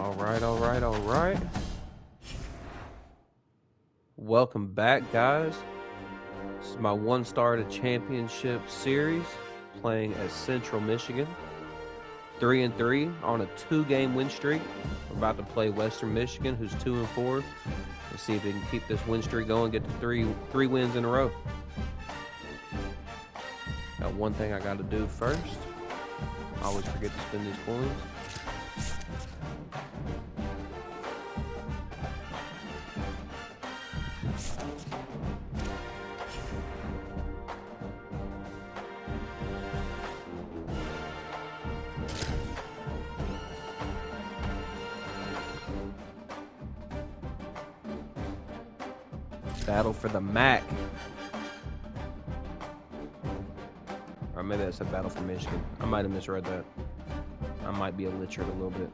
All right. Welcome back, guys. This is my one-star to championship series, playing at Central Michigan. 3-3 on a 2-game win streak. We're about to play Western Michigan, who's 2-4. Let's see if they can keep this win streak going, get to three wins in a row. Got one thing I got to do first. I always forget to spend these coins. Battle for the MAC. Or maybe that's a battle for Michigan. I might have misread that. I might be illiterate a little bit.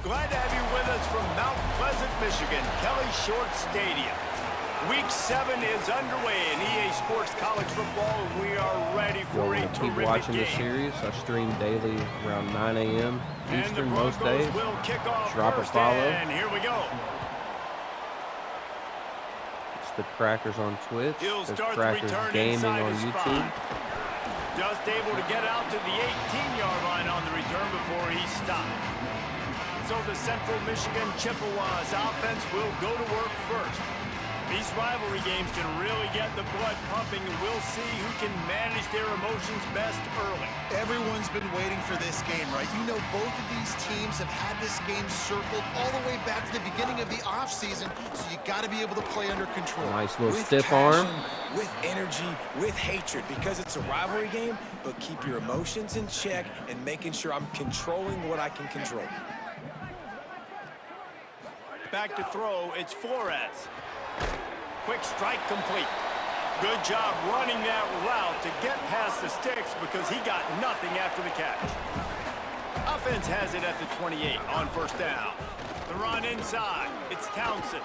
Glad to have you with us from Mount Pleasant, Michigan, Kelly Short Stadium. Week 7 is underway in EA Sports College Football, and we are ready for a terrific game. Keep watching this series. I stream daily around 9 a.m. Eastern most days. Drop a follow. And here we go. The Crackers on Twitch. There's Crackers Gaming on YouTube. Just able to get out to the 18-yard line on the return before he stopped. So the Central Michigan Chippewas offense will go to work first. These rivalry games can really get the blood pumping, and we'll see who can manage their emotions best early. Everyone's been waiting for this game, right? You know, both of these teams have had this game circled all the way back to the beginning of the offseason, so you got to be able to play under control. Nice little with stiff passion, arm. with energy, with hatred, because it's a rivalry game, but keep your emotions in check and making sure I'm controlling what I can control. Back to throw, it's Flores. Quick strike complete. Good job running that route to get past the sticks because he got nothing after the catch. Offense has it at the 28 on first down. The run inside. It's Townsend.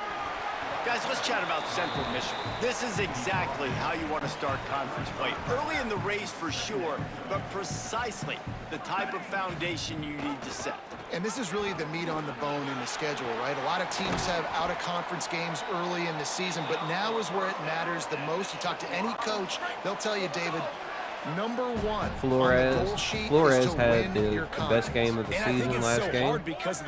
Guys, let's chat about Central Michigan. This is exactly how you want to start conference play. Early in the race for sure, but precisely the type of foundation you need to set. And this is really the meat on the bone in the schedule, right? A lot of teams have out-of-conference games early in the season, but now is where it matters the most. You talk to any coach, they'll tell you, David, number one Flores had the best game of the season last game.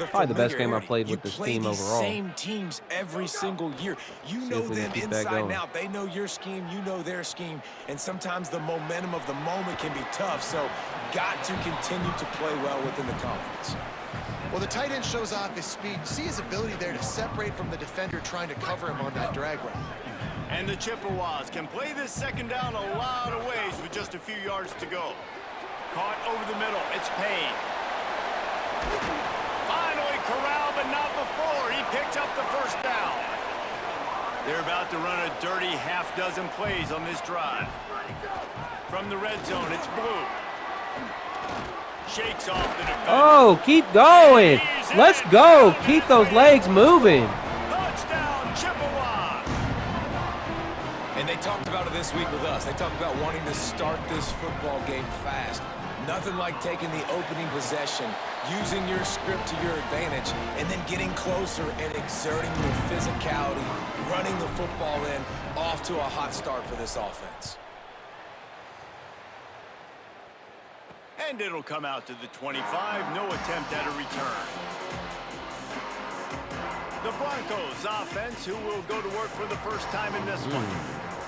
Probably the best game I played with this team overall. Same teams every single year. You know them inside and out. They know your scheme, you know their scheme, and sometimes the momentum of the moment can be tough. So, got to continue to play well within the conference. Well, the tight end shows off his speed. See his ability there to separate from the defender trying to cover him on that drag route. And the Chippewas can play this second down a lot of ways with just a few yards to go. Caught over the middle. It's Payne. Finally corralled, but not before. He picked up the first down. They're about to run a dirty half-dozen plays on this drive. From the red zone, it's Blue. Shakes off the defender. Oh, keep going. Let's go. Keep those legs moving. Touchdown, Chippewas. And they talked about it this week with us. They talked about wanting to start this football game fast. Nothing like taking the opening possession, using your script to your advantage, and then getting closer and exerting your physicality, running the football in, off to a hot start for this offense. And it'll come out to the 25. No attempt at a return. The Broncos offense, who will go to work for the first time in this one.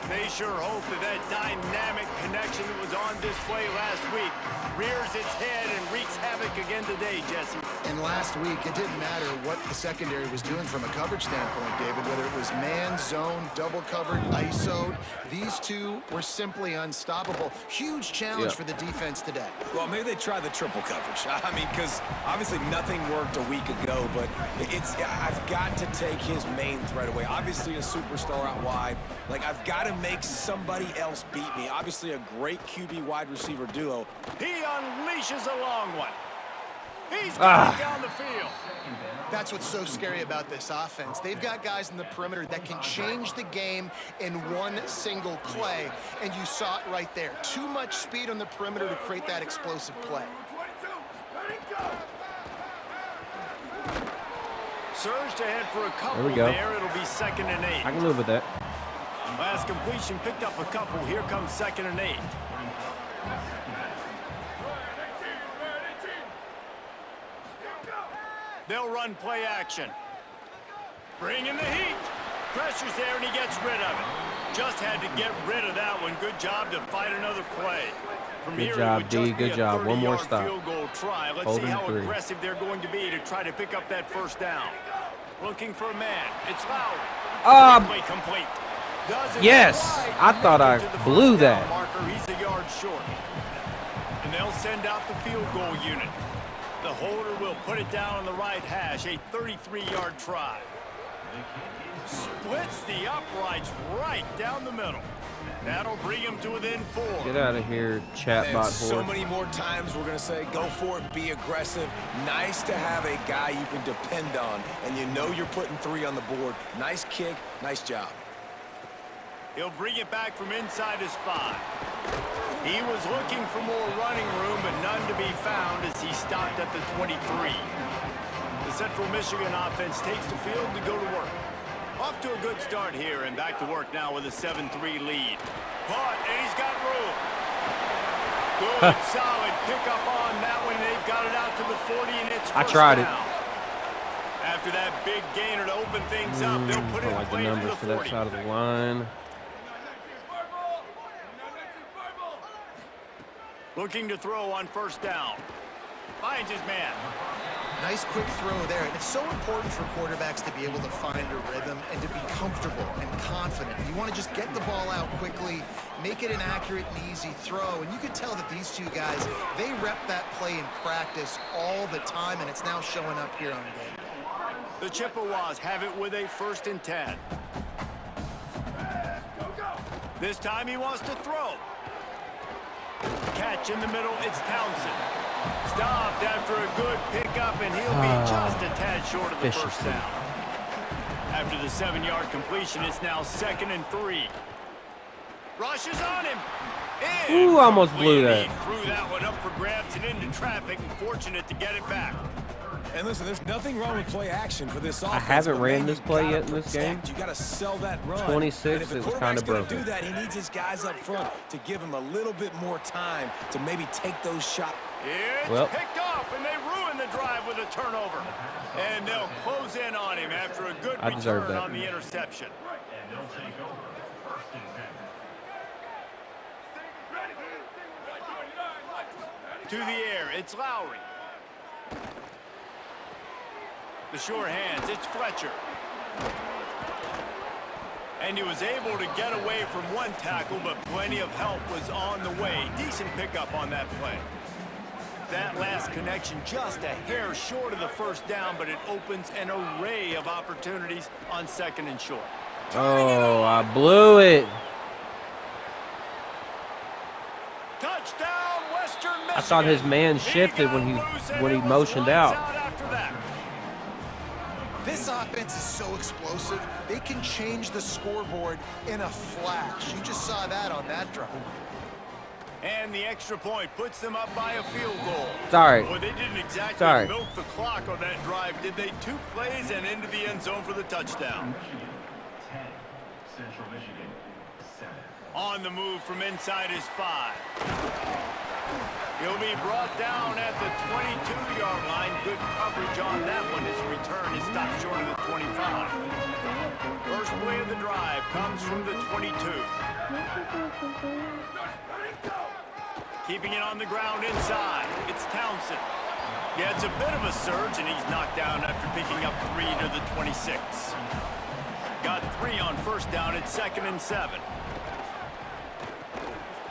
They sure hope that dynamic connection that was on display last week rears its head and wreaks havoc again today, Jesse. And last week, it didn't matter what the secondary was doing from a coverage standpoint, David, whether it was man, zone, double covered, ISO'd. These two were simply unstoppable. Huge challenge for the defense today. Well, maybe they try the triple coverage. I mean, because obviously nothing worked a week ago, but I've got to take his main threat away. Obviously a superstar out wide. Like, I've got to make somebody else beat me. Obviously a great QB wide receiver duo. He unleashes a long one. He's going down the field. That's what's so scary about this offense. They've got guys in the perimeter that can change the game in one single play, and you saw it right there. Too much speed on the perimeter to create that explosive play. Surged ahead for a couple There we go. there. It'll be 2nd and 8. I can live with that. Last completion picked up a couple. Here comes 2nd and 8. They'll run play action. Bring in the heat. Pressure's there, and he gets rid of it. Just had to get rid of that one. Good job to fight another play. From Good here, job, it would just D. be Good a job. One more 30-yard stop. field goal try. Let's see how aggressive they're going to be to try to pick up that first down. Looking for a man. It's Lowry. Quickly complete. Yes, I thought I blew that. Marker. He's a yard short. And they'll send out the field goal unit. The holder will put it down on the right hash. A 33-yard try. Splits the uprights right down the middle. That'll bring him to within 4. Get out of here, chatbot So horde. many more times we're going to say, go for it, be aggressive. Nice to have a guy you can depend on, and you know you're putting 3 on the board. Nice kick, nice job. He'll bring it back from inside his 5. He was looking for more running room, but none to be found as he stopped at the 23. The Central Michigan offense takes the field to go to work. Off to a good start here, and back to work now with a 7-3 lead. Caught, and he's got room. Good, solid pickup on that one. They've got it out to the 40, and it's I first tried down. it. After that big gainer to open things up, they'll put it I in like the play numbers for for the that 40. side of the line. Looking to throw on first down. Finds his man. Nice quick throw there. And it's so important for quarterbacks to be able to find a rhythm and to be comfortable and confident. You want to just get the ball out quickly, make it an accurate and easy throw. And you can tell that these two guys, they rep that play in practice all the time, and it's now showing up here on game day. The Chippewas have it with a 1st and 10. This time he wants to throw. Catch in the middle, it's Townsend. Stopped after a good pickup, and he'll be just a tad short of the first down. After the 7-yard completion, it's now 2nd and 3. Rushes on him. Ooh, almost blew that. He threw that one up for grabs and into traffic, and fortunate to get it back. And listen, there's nothing wrong with play action for this offense. I haven't but ran man, this you play gotta yet in this game. protect. You got to sell that run. 26, and if the it was kind of quarterback's gonna broken. do that, he needs his guys up front to give him a little bit more time to maybe take those shots. It's picked off, and they ruin the drive with a turnover. And they'll close in on him after a good return on the interception. To the air, it's Lowry. The sure hands, it's Fletcher. And he was able to get away from one tackle, but plenty of help was on the way. Decent pickup on that play. That last connection just a hair short of the first down, but it opens an array of opportunities on 2nd and short. Oh, I blew it. Touchdown, Western Michigan. I thought his man shifted when he motioned out. After that. This offense is so explosive, they can change the scoreboard in a flash. You just saw that on that drive. And the extra point puts them up by a field goal. Sorry. Boy, they didn't exactly milk the clock on that drive, did they? 2 plays and into the end zone for the touchdown. On the move from inside his 5. He'll be brought down at the 22-yard line. Good coverage on that one. His return is stopped short of the 25. First play of the drive comes from the 22. Keeping it on the ground inside. It's Townsend. Yeah, it's a bit of a surge, and he's knocked down after picking up 3 to the 26. Got 3 on first down at 2nd and 7.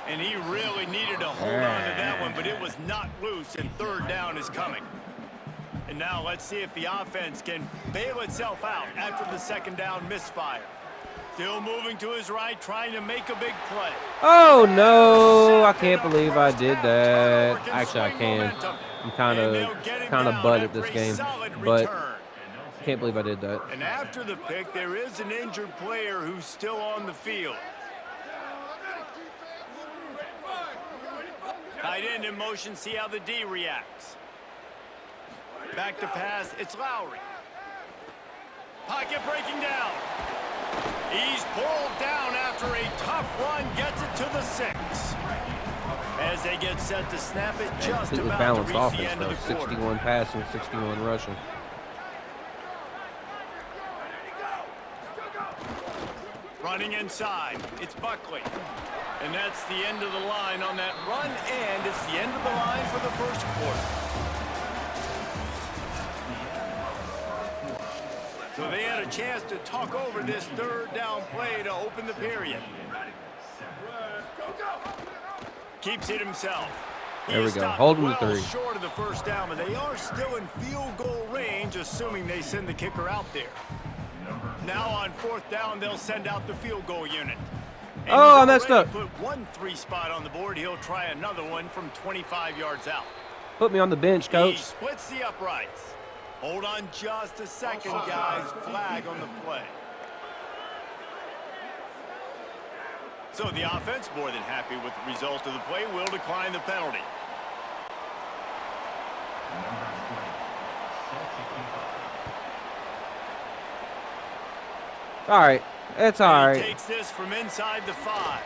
And he really needed to hold on to that one, but it was not loose, and 3rd down is coming. And now let's see if the offense can bail itself out after the 2nd down misfire. Still moving to his right, trying to make a big play. Oh, no. I can't believe I did that. Actually, I can. I'm kind of butt at this game, but can't believe I did that. And after the pick, there is an injured player who's still on the field. Tight end in motion, see how the D reacts. Back to pass, it's Lowry. Pocket breaking down. He's pulled down after a tough run, gets it to the 6. As they get set to snap it, just Completely about balanced to reach the offense, end of though. the quarter. 61 passing, 61 rushing. Running inside, it's Buckley. And that's the end of the line on that run, and it's the end of the line for the first quarter. So they had a chance to talk over this third down play to open the period. Keeps it himself. There we go. Hold him to 3. Short of the first down, but they are still in field goal range, assuming they send the kicker out there. Now on 4th down, they'll send out the field goal unit. And oh, I messed up. Put 1 3 spot on the board. He'll try another one from 25 yards out. Put me on the bench, coach. He splits the uprights. Hold on just a second, guys. Flag on the play. So the offense, more than happy with the result of the play, will decline the penalty. All right. It's all right. He takes this from inside the 5.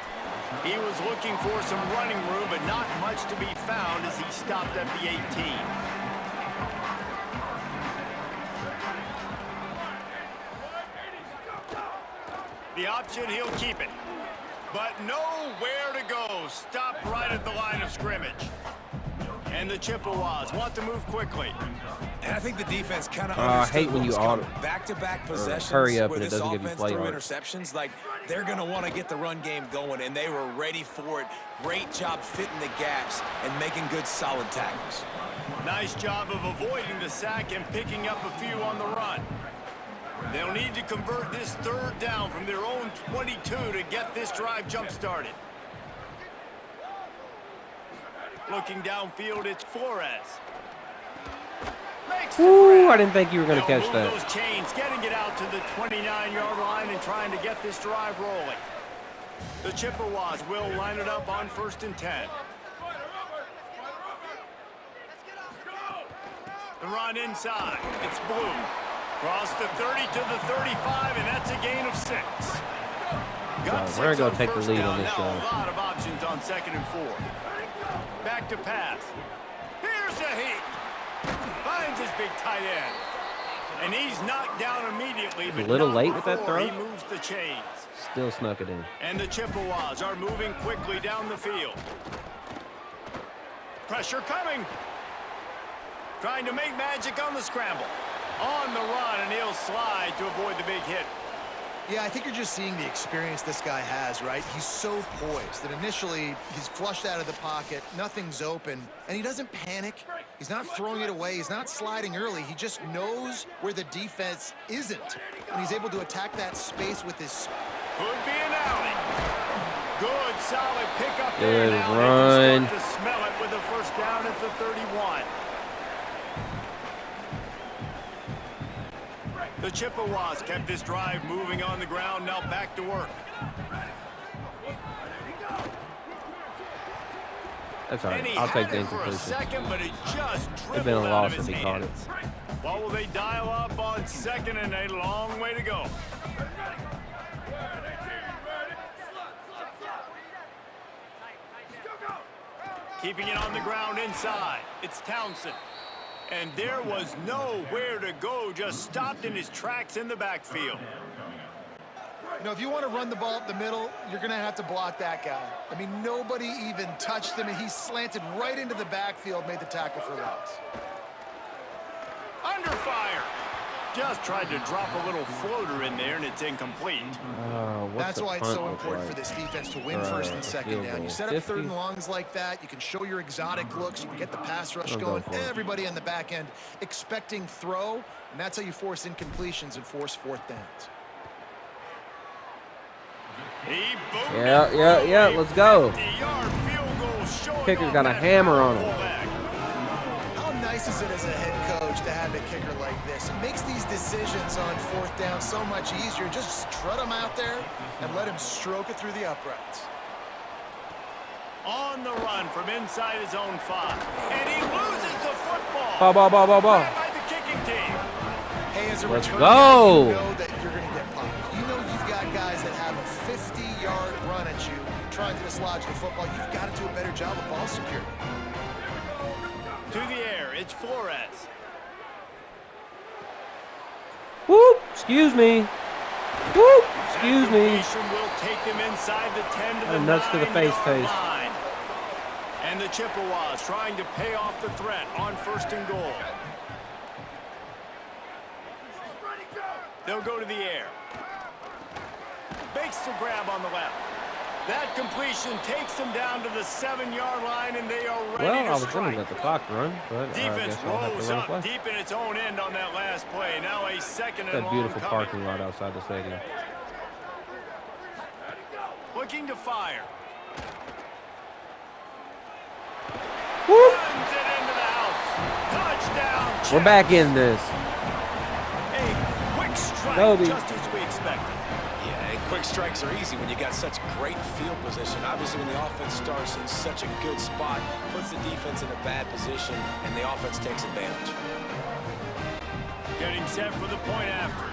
He was looking for some running room, but not much to be found as he stopped at the 18. The option, he'll keep it. But nowhere to go. Stopped right at the line of scrimmage. And the Chippewas want to move quickly. And I think the defense kind of I hate when you auto back-to-back possessions hurry up where and it this doesn't give you offense play threw on it. interceptions. Like, they're going to want to get the run game going, and they were ready for it. Great job fitting the gaps and making good, solid tackles. Nice job of avoiding the sack and picking up a few on the run. They'll need to convert this third down from their own 22 to get this drive jump-started. Looking downfield, it's Flores. Ooh, I didn't think you were going to catch that. Those chains, getting it out to the 29-yard line and trying to get this drive rolling. The Chippewas will line it up on 1st and 10. The run inside. It's Blue. Cross the 30 to the 35, and that's a gain of 6. We're going to take the lead on this now drive. a lot of options on 2nd and 4. Back to pass. Here's a heat. Finds his big tight end. And he's knocked down immediately. But A little not late with that before throw. He moves the chains. Still snuck it in. And the Chippewas are moving quickly down the field. Pressure coming. Trying to make magic on the scramble. On the run, and he'll slide to avoid the big hit. Yeah, I think you're just seeing the experience this guy has, right? He's so poised that initially he's flushed out of the pocket, nothing's open, and he doesn't panic. He's not throwing it away. He's not sliding early. He just knows where the defense isn't, and he's able to attack that space with his... Could be an alley. Good, solid pickup Good there. Now run. they can start to smell it with a first down at the 31. The Chippewas kept this drive moving on the ground, now back to work. That's all right. I'll take the incompletion. Second, but it just It'd been a dribbled out loss of if his he caught it. hands. What will they dial up on 2nd and a long way to go? Keeping it on the ground inside. It's Townsend. And there was nowhere to go, just stopped in his tracks in the backfield. You know, if you want to run the ball up the middle, you're going to have to block that guy. I mean, nobody even touched him, and he slanted right into the backfield, made the tackle for loss. Under fire. Just tried to drop a little floater in there, and it's incomplete. That's why it's so important for this defense to win 1st and 2nd down. You set up 3rd and longs like that, you can show your exotic looks, you can get the pass rush going. Everybody on the back end expecting throw, and that's how you force incompletions and force 4th downs. Yeah, let's go. Kicker got a hammer on him. How nice is it as a head coach to have a kicker like this? It makes these decisions on 4th down so much easier. Just strut him out there and let him stroke it through the uprights. On the run from inside his own 5. And he loses the football. Ball. By the kicking team. Hey, as a Let's return go. guy, you know that you're going to get popped. You know you've got guys that have a 50-yard run at you trying to dislodge the football. You've got to do a better job of ball security. To the air, it's Flores. Whoop, excuse me. Whoop, excuse me. Will take him inside the 10 to the nuts to the face. line. And the Chippewas trying to pay off the threat on 1st and goal. They'll go to the air. Makes the grab on the left. That completion takes them down to the 7-yard line, and they are ready to strike. Well, I was going to let the clock run, but Defense I guess I'll have to rolls run a up play. deep in its own end on that last play. Now a 2nd and long. That beautiful coming. parking lot outside the stadium. Looking to fire. Whoop. Runs it into the house. Touchdown. We're back in this. A quick strike, Kobe. just as we expected. Yeah, and quick strikes are easy when you got such great field position. Obviously, when the offense starts in such a good spot, puts the defense in a bad position, and the offense takes advantage. Getting set for the point after.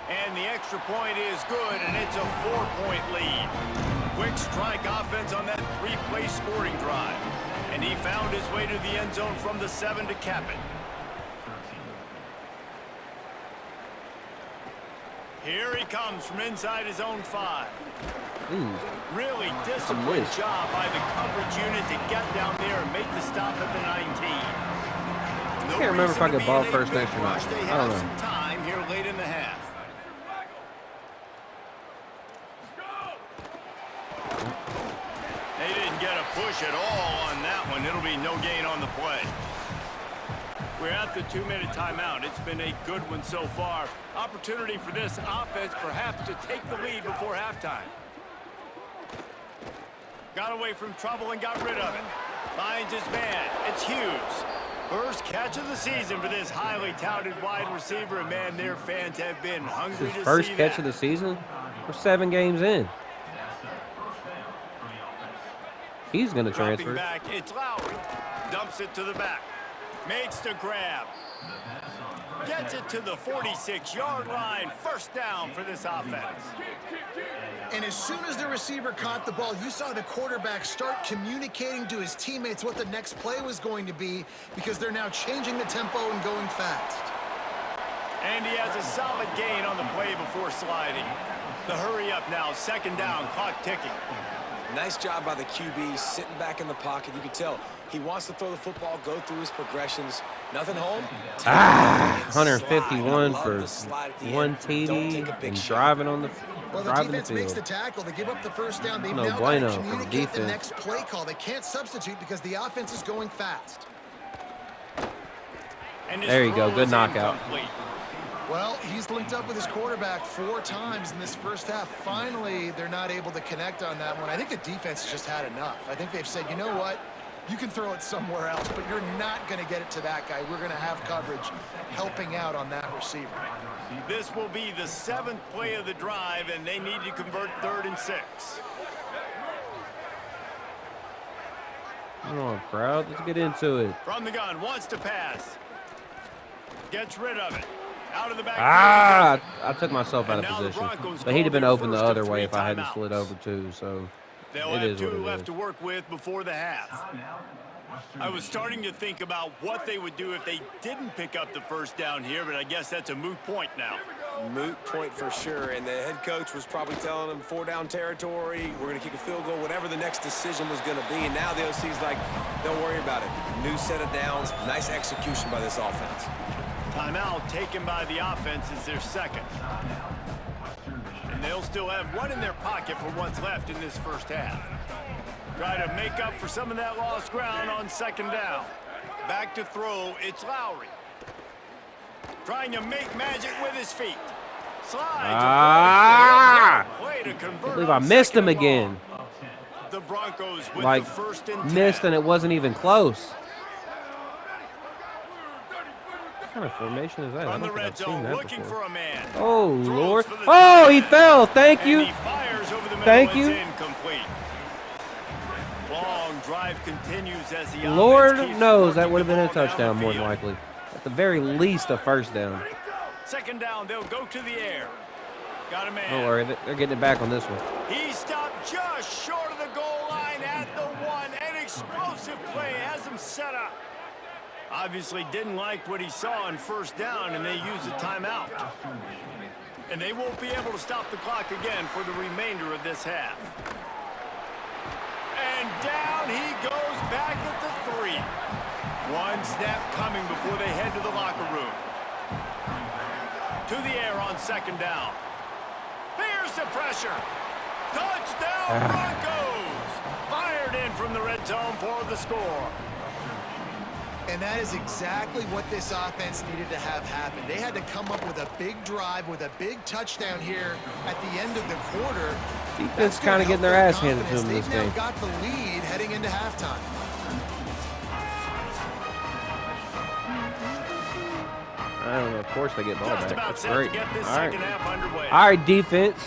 And the extra point is good, and it's a 4-point lead. Quick strike offense on that 3-play scoring drive. And he found his way to the end zone from the 7 to cap it. Here he comes from inside his own 5. Really disciplined job by the coverage unit to get down there and make the stop at the 19. I can't remember if I could ball first next or not. I don't know. Some time here late in the half. They didn't get a push at all on that one. It'll be no gain on the play. We're at the 2-minute timeout. It's been a good one so far. Opportunity for this offense perhaps to take the lead before halftime. Got away from trouble and got rid of it. Finds his man. It's Hughes. First catch of the season for this highly touted wide receiver. And, man, their fans have been hungry to see that. First catch of the season? We're 7 games in. He's going to transfer. Back, it's Lowry. Dumps it to the back. Makes the grab. Gets it to the 46-yard line. First down for this offense. And as soon as the receiver caught the ball, you saw the quarterback start communicating to his teammates what the next play was going to be, because they're now changing the tempo and going fast. And he has a solid gain on the play before sliding. The hurry up now, 2nd down, clock ticking. Nice job by the QB, sitting back in the pocket. You can tell he wants to throw the football, go through his progressions. Nothing home. 151 for 1 TD and driving on the Well, the defense makes the tackle. They give up the first down. They've now got to communicate the next play call. They can't substitute because the offense is going fast. And there you go. Good knockout. Well, he's linked up with his quarterback 4 times in this first half. Finally, they're not able to connect on that one. I think the defense has just had enough. I think they've said, you know what? You can throw it somewhere else, but you're not going to get it to that guy. We're going to have coverage helping out on that receiver. This will be the 7th play of the drive, and they need to convert 3rd and 6. Come on, crowd. Let's get into it. From the gun, wants to pass. Gets rid of it. Out of the back. I took myself out of position. But he'd have been open the other way if I hadn't slid over too, so they'll have 2 left to work with before the half. I was starting to think about what they would do if they didn't pick up the first down here, but I guess that's a moot point now. Moot point for sure, and the head coach was probably telling them 4-down territory, we're going to kick a field goal, whatever the next decision was going to be, and now the OC's like, don't worry about it. New set of downs, nice execution by this offense. Timeout taken by the offense is their 2nd. And they'll still have 1 in their pocket for what's left in this first half. Try to make up for some of that lost ground on 2nd down. Back to throw, it's Lowry. Trying to make magic with his feet. Slides. I believe I missed him again. The Broncos with like the 1st and 10. missed and it wasn't even close. What kind of formation is that? I On don't the think red I've seen zone, that looking before. for a man. Oh, Lord. Oh, he fell. Thank you. And he fires over the middle. Thank you. It's incomplete. Long drive continues as the Lord offense keeps knows that working would have been a the ball down touchdown the more than field. likely. the very least a first down. Second down, they'll go to the air. Got a man. Don't worry, they're getting it back on this one. He stopped just short of the goal line at the 1. An explosive play has him set up. Obviously didn't like what he saw on first down, and they used a timeout. And they won't be able to stop the clock again for the remainder of this half. And down he goes back at the 3. One snap coming before they head to the locker room. To the air on second down. Here's the pressure. Touchdown Broncos! Fired in from the red zone for the score. And that is exactly what this offense needed to have happen. They had to come up with a big drive with a big touchdown here at the end of the quarter. Defense kind of getting their ass handed to them this game. They've now got the lead heading into halftime. I don't know. Of course they get ball Just back. about That's set great. to get this All right. second half underway. All right, defense.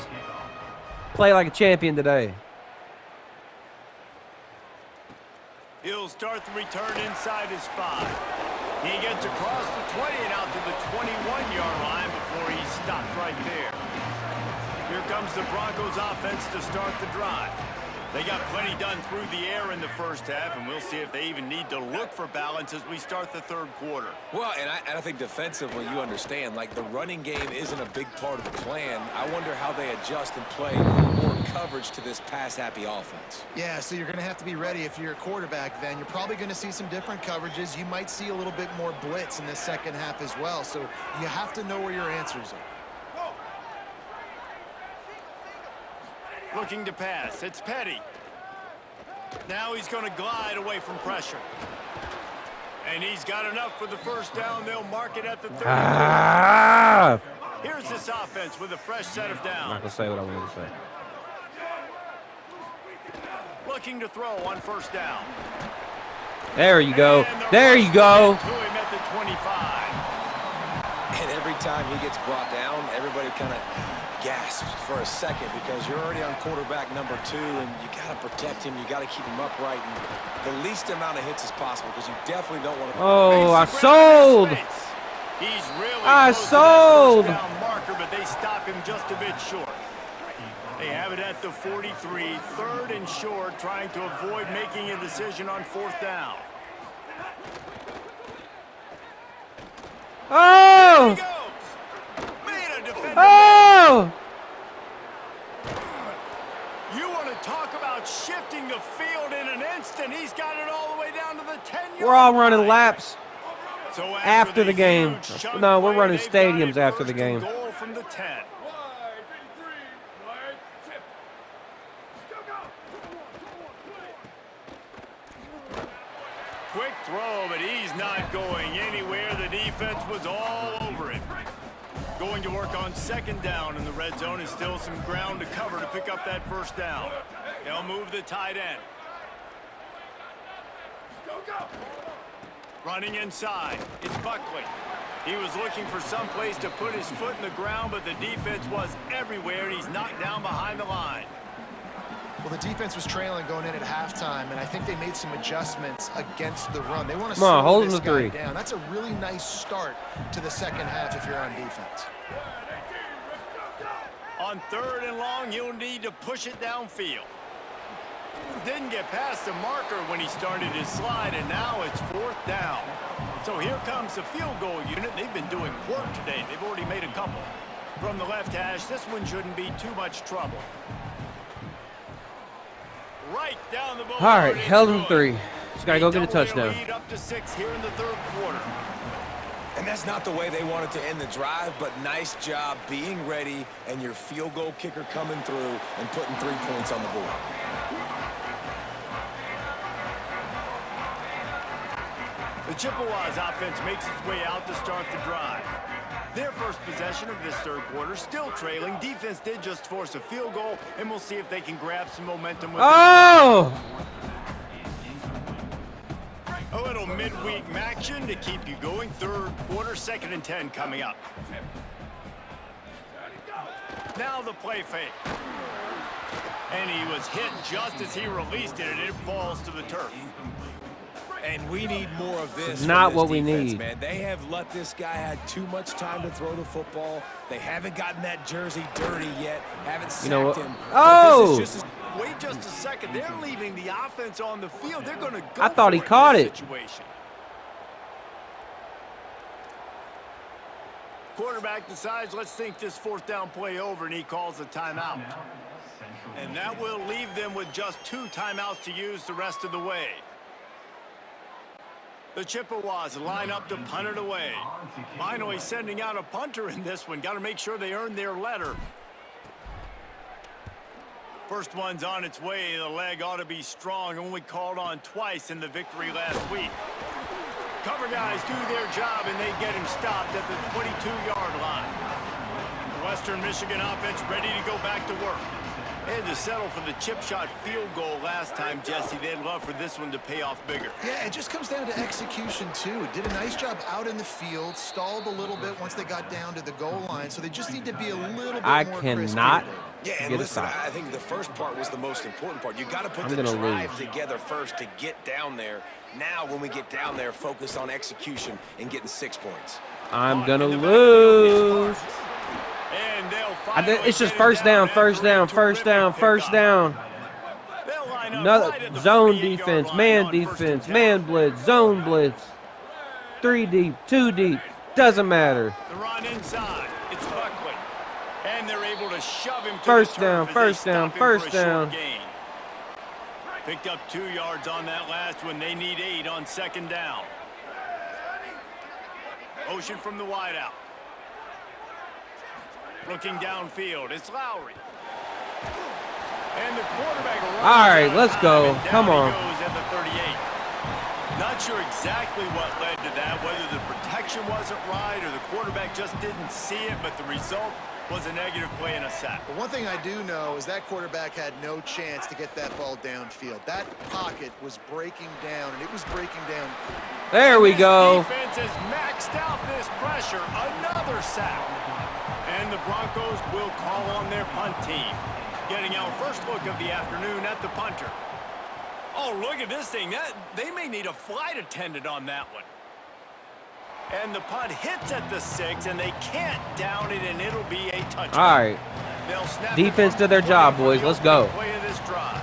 Play like a champion today. He'll start the return inside his 5. He gets across the 20 and out to the 21-yard line before he's stopped right there. Here comes the Broncos offense to start the drive. They got plenty done through the air in the first half, and we'll see if they even need to look for balance as we start the third quarter. Well, and I think defensively, you understand, like the running game isn't a big part of the plan. I wonder how they adjust and play more coverage to this pass-happy offense. Yeah, so you're going to have to be ready if you're a quarterback then. You're probably going to see some different coverages. You might see a little bit more blitz in the second half as well, so you have to know where your answers are. Looking to pass. It's Petty. Now he's going to glide away from pressure. And he's got enough for the first down. They'll mark it at the 32. Here's this offense with a fresh set of I'm downs. not going to say what I wanted to say. Looking to throw on first down. There you go. There you go. To him at the 25. And every time he gets brought down, everybody kind of gasps for a second because you're already on quarterback number 2, and you got to protect him. You got to keep him upright and the least amount of hits as possible because you definitely don't want to. Oh, I sold. He's really I close sold. to that first down marker, but they stop him just a bit short. They have it at the 43, third and short, trying to avoid making a decision on fourth down. Oh! Oh! You want to talk about shifting the field in an instant. He's got it all the way down to the 10-yard We're all running line. laps So after the game. huge chunk No, we're play, running they've got stadiums it after the first game. and goal from the 10. Quick throw, but he's not going anywhere. The defense was all over it. Going to work on second down in the red zone is still some ground to cover to pick up that first down. They'll move the tight end. Running inside, it's Buckley. He was looking for some place to put his foot in the ground, but the defense was everywhere, and he's knocked down behind the line. Well, the defense was trailing going in at halftime, and I think they made some adjustments against the run. They want to slow this guy down. That's a really nice start to the second half if you're on defense. On third and long, you'll need to push it downfield. Didn't get past the marker when he started his slide, and now it's fourth down. So here comes the field goal unit. They've been doing work today. They've already made a couple. From the left hash, this one shouldn't be too much trouble. Right down the board. All right, held him 3. Just got to go get a touchdown. Lead up to 6 here in the third quarter. And that's not the way they wanted to end the drive, but nice job being ready and your field goal kicker coming through and putting 3 points on the board. The Chippewas offense makes its way out to start the drive. Their first possession of this third quarter, still trailing. Defense did just force a field goal, and we'll see if they can grab some momentum with Oh! a little midweek action to keep you going. Third quarter, 2nd and 10 coming up. Now the play fake. And he was hit just as he released it, and it falls to the turf. And we need more of this. Not from this what we defense, need. man. They have let this guy had too much time to throw the football. They haven't gotten that jersey dirty yet. Haven't sacked him. Oh! Wait just a second. They're leaving the offense on the field. They're going to go I thought he caught it. Situation. Quarterback decides, let's think this fourth down play over, and he calls a timeout. And that will leave them with just 2 timeouts to use the rest of the way. The Chippewas line up to punt it away. Finally sending out a punter in this one. Got to make sure they earn their letter. First one's on its way. The leg ought to be strong. Only called on twice in the victory last week. Cover guys do their job, and they get him stopped at the 22-yard line. The Western Michigan offense ready to go back to work. They had to settle for the chip shot field goal last time, Jesse. They'd love for this one to pay off bigger. Yeah, it just comes down to execution, too. Did a nice job out in the field, stalled a little bit once they got down to the goal line, so they just need to be a little bit more cannot Yeah, and listen, I think the first part was the most important part. You got to put the drive together first to get down there. Now, when we get down there, focus on execution and getting 6 points. I'm going to lose. It's just first down. Another zone defense, man blitz, zone blitz. 3 deep, 2 deep, doesn't matter. The run inside, it's Buckley. And they're able to shove him to first the down, turf first down, first down. Picked up 2 yards on that last one. They need 8 on second down. Motion from the wideout. Looking downfield, it's Lowry. And the quarterback. All right, let's go. Come on. Goes at the 38. Not sure exactly what led to that, whether the protection wasn't right or the quarterback just didn't see it, but the result was a negative play and a sack. But one thing I do know is that quarterback had no chance to get that ball downfield. That pocket was breaking down, and it was breaking down. There we go. Defense has maxed out this pressure. Another sack. And the Broncos will call on their punt team. Getting our first look of the afternoon at the punter. Oh, look at this thing. They may need a flight attendant on that one. And the punt hits at the 6, and they can't down it, and it'll be a touchdown. All right. Defense did their job, boys. Let's go. Play of this drive.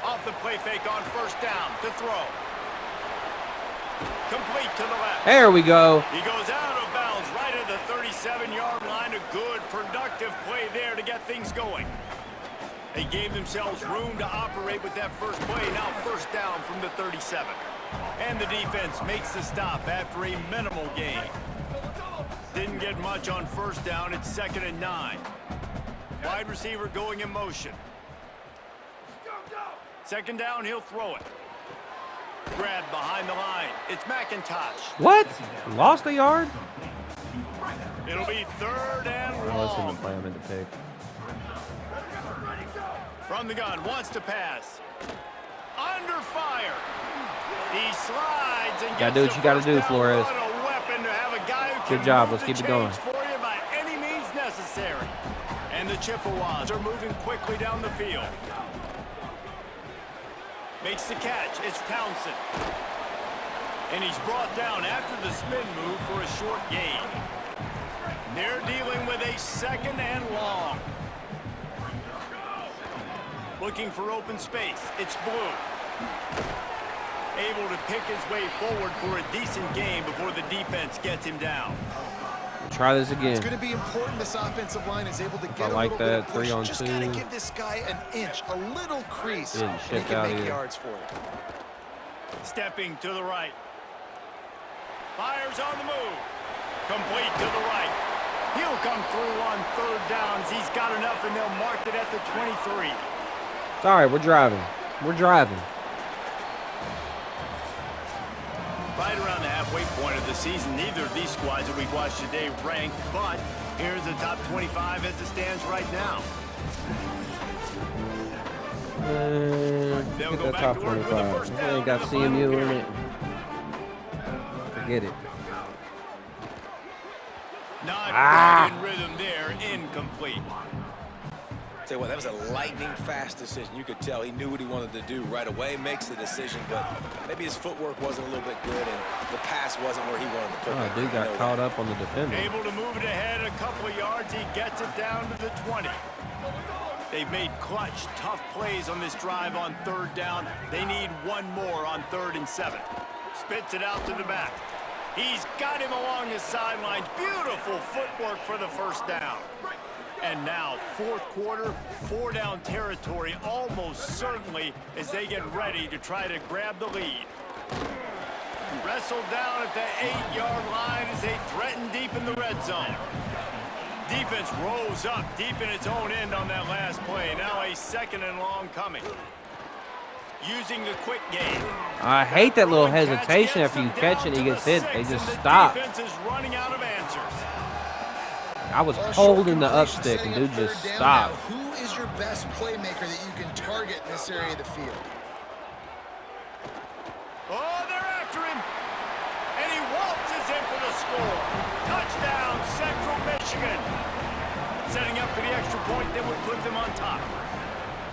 Off the play fake on first down to throw. Complete to the left. There we go. He goes out of bounds right at the 37-yard line. A good, productive play there to get things going. They gave themselves room to operate with that first play. Now first down from the 37. And the defense makes the stop after a minimal gain. Didn't get much on first down. It's 2nd and 9. Wide receiver going in motion. Second down, he'll throw it. Grab behind the line. It's McIntosh. What? Lost a yard? It'll be 3rd and long. Let's play him in the pick. From the gun, wants to pass. Under fire. He slides and gotta do what you gotta do, Flores. What a weapon to have a guy who Good job. Let's keep it going. for you by any means necessary. And the Chippewas are moving quickly down the field. Makes the catch. It's Townsend. And he's brought down after the spin move for a short gain. They're dealing with a 2nd and long. Looking for open space. It's Blue. Able to pick his way forward for a decent game before the defense gets him down. Try this again. It's going to be important this offensive line is able to get I like a little that. bit of push. 3 on 2. Just got to give this guy an inch, a little crease, Getting and he shipped can out make here. yards for it. Stepping to the right. Fires on the move. Complete to the right. He'll come through on 3rd downs. He's got enough, and they'll mark it at the 23. It's all right. We're driving. We're driving. Right around the halfway point of the season, neither of these squads that we've watched today ranked, but here's the top 25 as it stands right now. Get that top 25. We ain't got CMU in it. Forget it. Not quite in rhythm there, incomplete. tell you what, that was a lightning-fast decision. You could tell he knew what he wanted to do right away, makes the decision, but maybe his footwork wasn't a little bit good, and the pass wasn't where he wanted to put it. Oh, dude got caught up on the defender. Able to move it ahead a couple of yards. He gets it down to the 20. They've made clutch, tough plays on this drive on 3rd down. They need one more on 3rd and 7. Spits it out to the back. He's got him along the sidelines. Beautiful footwork for the 1st down. And now, 4th quarter, 4-down territory almost certainly as they get ready to try to grab the lead. Wrestled down at the 8-yard line as they threaten deep in the red zone. Defense rose up deep in its own end on that last play. Now a 2nd and long coming. Using the quick game. I hate that little hesitation after you catch it and he gets hit. They just stop. Defense is running out of answers. I was holding the up stick and dude just stopped. Who is your best playmaker that you can target in this area of the field? Oh, they're after him. And he waltzes in for the score. Touchdown, Central Michigan. Setting up for the extra point that would put them on top.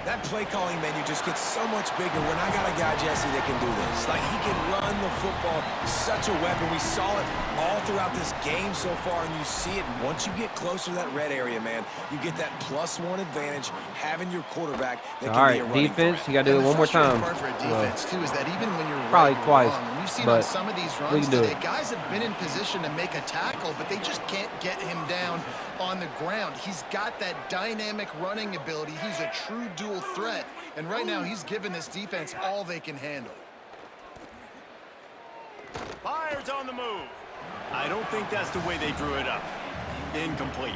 That play calling menu just gets so much bigger when I got a guy, Jesse, that can do this. Like, he can run the football, such a weapon. We saw it all throughout this game so far, and you see it. Once you get closer to that red area, man, you get that +1 advantage having your quarterback that can be a running defense, threat. you got to do it one more time. Part for a defense, too, is that even when you're Probably right or twice, wrong, and we've seen but on some of these we runs can do today, it. guys have been in position to make a tackle, but they just can't get him down on the ground. He's got that dynamic running ability. He's a true dual threat. And right now, he's given this defense all they can handle. Byers on the move. I don't think that's the way they drew it up. Incomplete.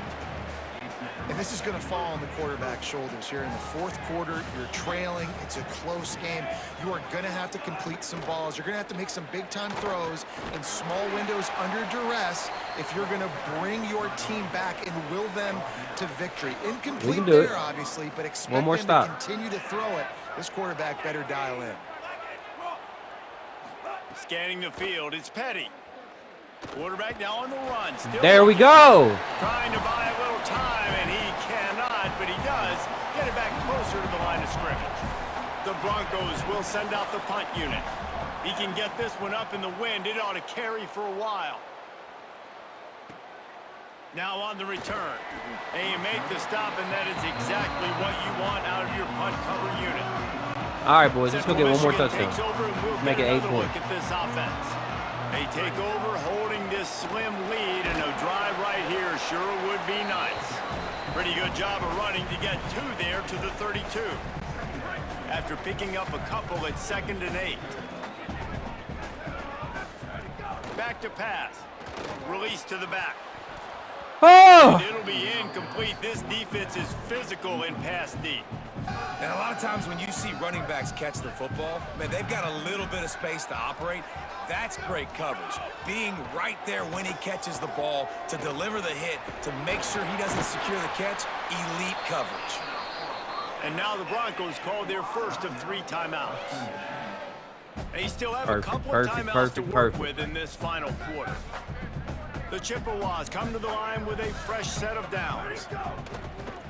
And this is going to fall on the quarterback's shoulders here in the 4th quarter. You're trailing. It's a close game. You are going to have to complete some balls. You're going to have to make some big-time throws in small windows under duress if you're going to bring your team back and will them to victory. Incomplete there, obviously, but expect them to continue to throw it. This quarterback better dial in. Scanning the field, it's Petty. Quarterback now on the run. There we go. Trying to buy a little time, and he cannot, but he does get it back closer to the line of scrimmage. The Broncos will send out the punt unit. He can get this one up in the wind. It ought to carry for a while. Now on the return. They make the stop, and that is exactly what you want out of your punt cover unit. All right, boys, let's go get one more touchdown. Make it 8 points. Look at this offense. They take over, holding this slim lead, and a drive right here sure would be nice. Pretty good job of running to get 2 there to the 32. After picking up a couple at 2nd and 8. Back to pass. Release to the back. Oh! And it'll be incomplete. This defense is physical in pass deep. And a lot of times when you see running backs catch the football, man, they've got a little bit of space to operate. That's great coverage. Being right there when he catches the ball to deliver the hit, to make sure he doesn't secure the catch, elite coverage. And now the Broncos called their first of 3 timeouts. They still have a couple of timeouts to work with in this final quarter. The Chippewas come to the line with a fresh set of downs.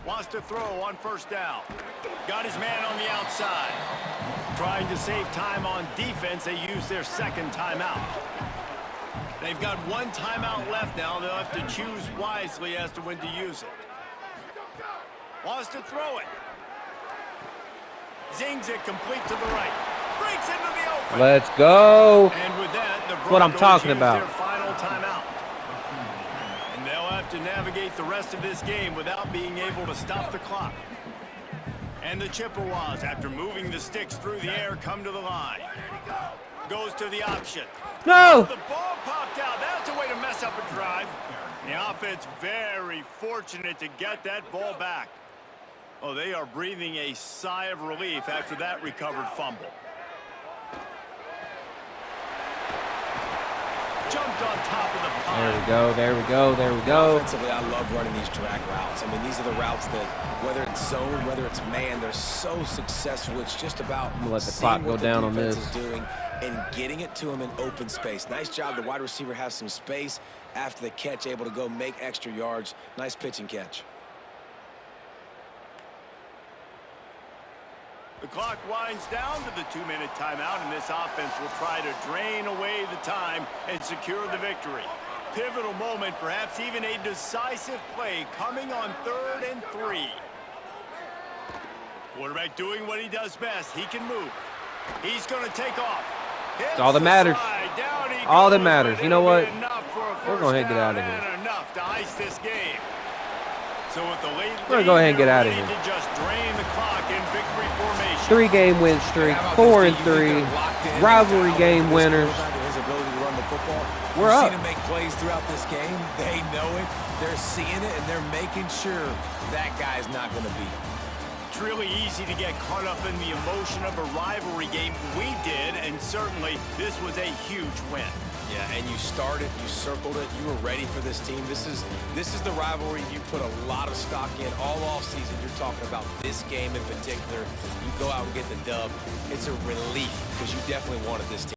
Wants to throw on 1st down. Got his man on the outside. Trying to save time on defense, they use their 2nd timeout. They've got 1 timeout left now. They'll have to choose wisely as to when to use it. Wants to throw it. Zings it complete to the right. Breaks into the open. Let's go. And with that, the That's what I'm talking about. their final timeout. And they'll have to navigate the rest of this game without being able to stop the clock. And the Chippewas, after moving the sticks through the air, come to the line. Goes to the option. No! The ball popped out. That's a way to mess up a drive. The offense very fortunate to get that ball back. Oh, they are breathing a sigh of relief after that recovered fumble. Jumped on top of the pile. There we go, there we go, there we go. Offensively, I love running these drag routes. I mean, these are the routes that, whether it's zone, whether it's man, they're so successful. It's just about I'm gonna let the clock go down on this. is doing and getting it to him in open space. Nice job. The wide receiver has some space after the catch, able to go make extra yards. Nice pitch and catch. The clock winds down to the 2-minute timeout, and this offense will try to drain away the time and secure the victory. Pivotal moment, perhaps even a decisive play coming on 3rd and 3. Quarterback doing what he does best. He can move. He's going to take off. It's all that matters. All that matters. You know what? We're going to get out of here. Enough to ice this game. So with the late We're going to go ahead and get out of here. to just drain the clock in victory formation. 3-game win streak, 4 and 3, rivalry game winners. His ability to run the football. We're up. You've seen him make plays throughout this game. They know it. They're seeing it, and they're making sure that guy's not going to beat him. It's really easy to get caught up in the emotion of a rivalry game. We did, and certainly this was a huge win. Yeah, and you started, you circled it, you were ready for this team. This is the rivalry you put a lot of stock in all offseason. You're talking about this game in particular. You go out and get the dub. It's a relief because you definitely wanted this team.